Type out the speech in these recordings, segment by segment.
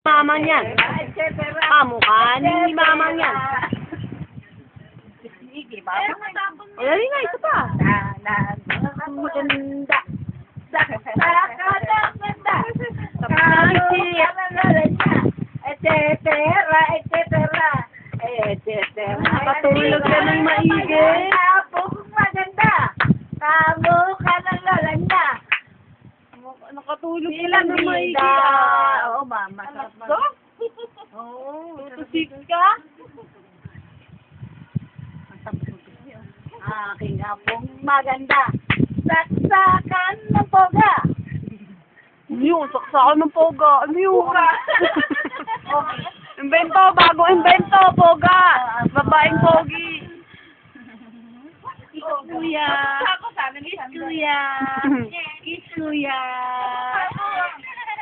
Mamang yan. Kamukha ni mamang yan. Wala rin nga, isa pa. Maganda. Patulog ka ng maigi. Maganda. Kamukha ng lalanda. Nakatulog ka lang ng maigi. Oo, mama. Oo, tutusik ka. Aking apong maganda. Saksakan ng poga. Ano yun? Saksakan ng poga. Ano yun? Invento, bago invento, poga. Babaeng pogi. Ikuya. Ikuya. Ikuya.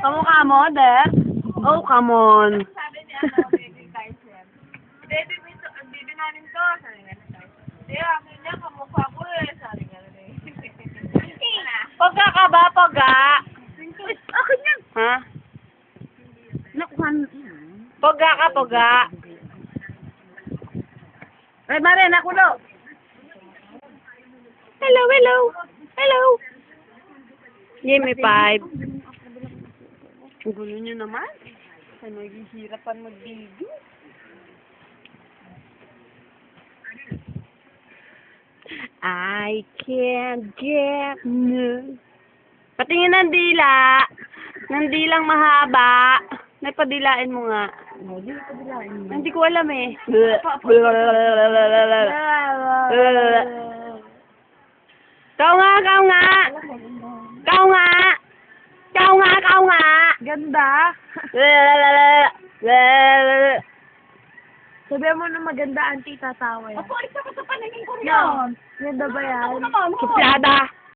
Kamukha mo, Der? Oh, come on. Sabi niya, baby Tyson. Baby namin to. Sabi niya, hindi, akin niya, kamukha ko eh. Sabi niya, Poga ka ba, poga? akin yan. Ha? Nakuha. Poga ka, poga. Ay, Mare, nakulo. Hello, hello. Hello. Give me 5. Ang gulo nyo naman. Ano, hihirapan mag-video. I can't get no. Patingin ng dila. Ng dilang mahaba. Napadilain mo nga. Hindi ko alam eh. Kau nga, kau nga. Kau nga. Kau nga, kau nga. Ganda. Sabihan mo na maganda, auntie, tatawa yan. Ako, isa ko sa paningin ko yan. Ganda ba yan? Suplada.